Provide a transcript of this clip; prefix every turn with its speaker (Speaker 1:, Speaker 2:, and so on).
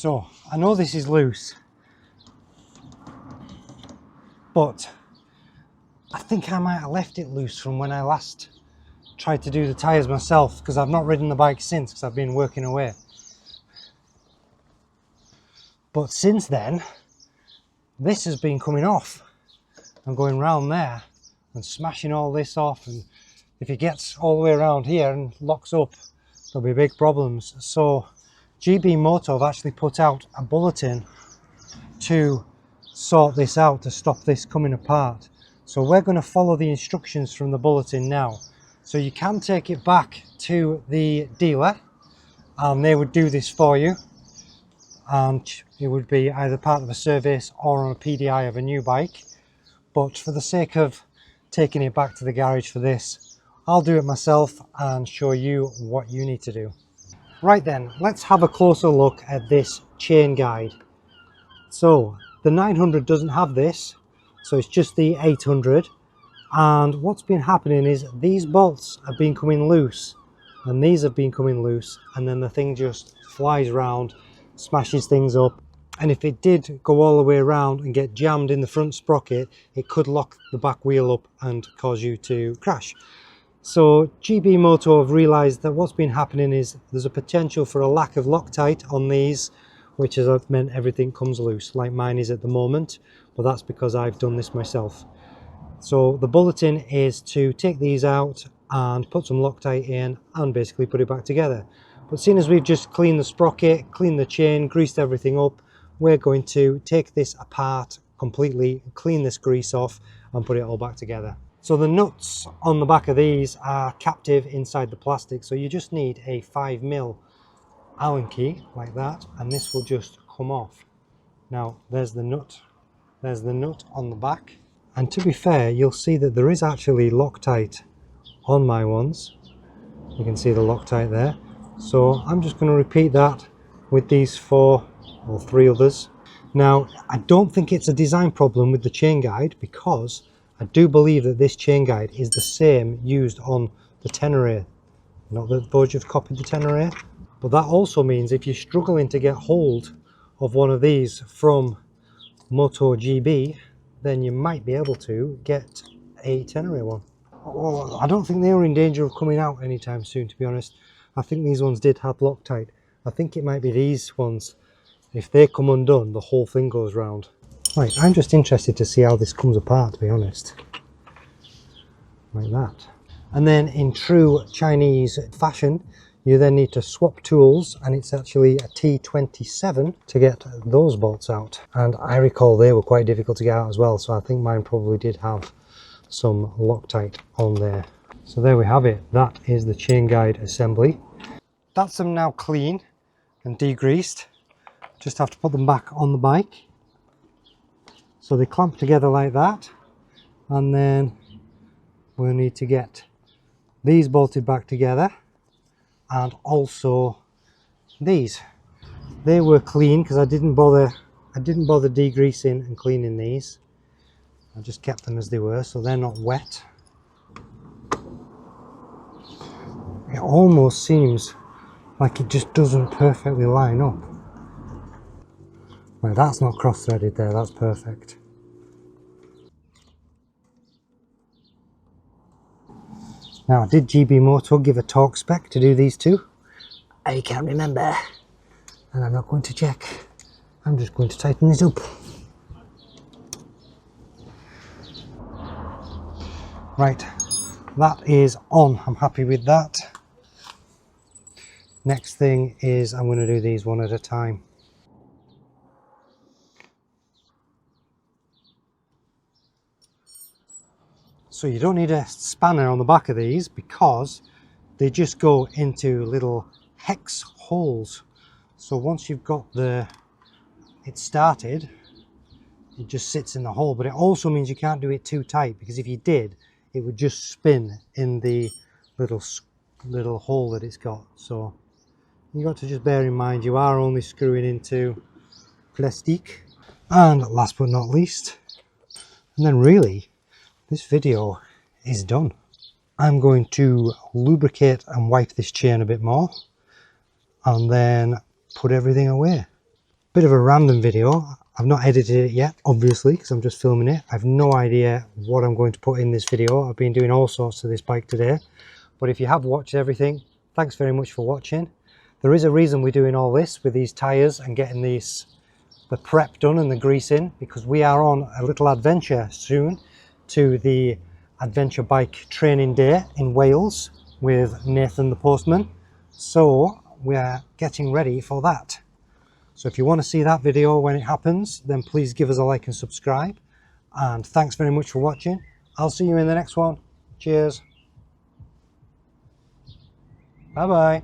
Speaker 1: So I know this is loose, but I think I might have left it loose from when I last tried to do the tyres myself, because I've not ridden the bike since, because I've been working away. But since then, this has been coming off and going round there and smashing all this off, and if it gets all the way around here and locks up, there'll be big problems. So GB Moto have actually put out a bulletin to sort this out, to stop this coming apart. So we're going to follow the instructions from the bulletin now. So you can take it back to the dealer and they would do this for you, and it would be either part of a service or on a PDI of a new bike. But for the sake of taking it back to the garage for this, I'll do it myself and show you what you need to do. Right then, let's have a closer look at this chain guide. So the 900 doesn't have this, so it's just the 800. And what's been happening is these bolts have been coming loose and these have been coming loose, and then the thing just flies around, smashes things up. And if it did go all the way around and get jammed in the front sprocket, it could lock the back wheel up and cause you to crash. So GB Moto have realised that what's been happening is there's a potential for a lack of Loctite on these, which has meant everything comes loose, like mine is at the moment, but that's because I've done this myself. So the bulletin is to take these out and put some Loctite in and basically put it back together. But seeing as we've just cleaned the sprocket, cleaned the chain, greased everything up, we're going to take this apart completely, clean this grease off and put it all back together. So the nuts on the back of these are captive inside the plastic, so you just need a 5mm Allen key like that, and this will just come off. Now there's the nut on the back, and to be fair, you'll see that there is actually Loctite on my ones. You can see the Loctite there. So I'm just going to repeat that with these 4 or 3 others. Now I don't think it's a design problem with the chain guide, because I do believe that this chain guide is the same used on the Tenere. Not that Voge have copied the Tenere, but that also means if you're struggling to get hold of one of these from MotoGB, then you might be able to get a Tenere one. Oh, I don't think they were in danger of coming out anytime soon, to be honest. I think these ones did have Loctite. I think it might be these ones. If they come undone, the whole thing goes round. Right, I'm just interested to see how this comes apart, to be honest. Like that. And then in true Chinese fashion, you then need to swap tools, and it's actually a T27 to get those bolts out. And I recall they were quite difficult to get out as well, so I think mine probably did have some Loctite on there. So there we have it. That is the chain guide assembly. That's them now clean and degreased. Just have to put them back on the bike. So they clamp together like that, and then we'll need to get these bolted back together, and also these. They were clean because I didn't bother degreasing and cleaning these. I just kept them as they were, so they're not wet. It almost seems like it just doesn't perfectly line up. Well, that's not cross-threaded there, that's perfect. Now, did GB Moto give a torque spec to do these two? I can't remember, and I'm not going to check. I'm just going to tighten this up. Right, that is on. I'm happy with that. Next thing is I'm going to do these one at a time. So you don't need a spanner on the back of these, because they just go into little hex holes. So once you've got it started, it just sits in the hole. But it also means you can't do it too tight, because if you did, it would just spin in the little hole that it's got. So you got to just bear in mind you are only screwing into plastic. And last but not least, and then really this video is done. I'm going to lubricate and wipe this chain a bit more and then put everything away. Bit of a random video. I've not edited it yet, obviously, because I'm just filming it. I've no idea what I'm going to put in this video. I've been doing all sorts to this bike today. But if you have watched everything, thanks very much for watching. There is a reason we're doing all this with these tyres and getting the prep done and the grease in, because we are on a little adventure soon to the Adventure Bike Training Day in Wales with Nathan the Postman. So we are getting ready for that. So if you want to see that video when it happens, then please give us a like and subscribe. And thanks very much for watching. I'll see you in the next one. Cheers. Bye bye.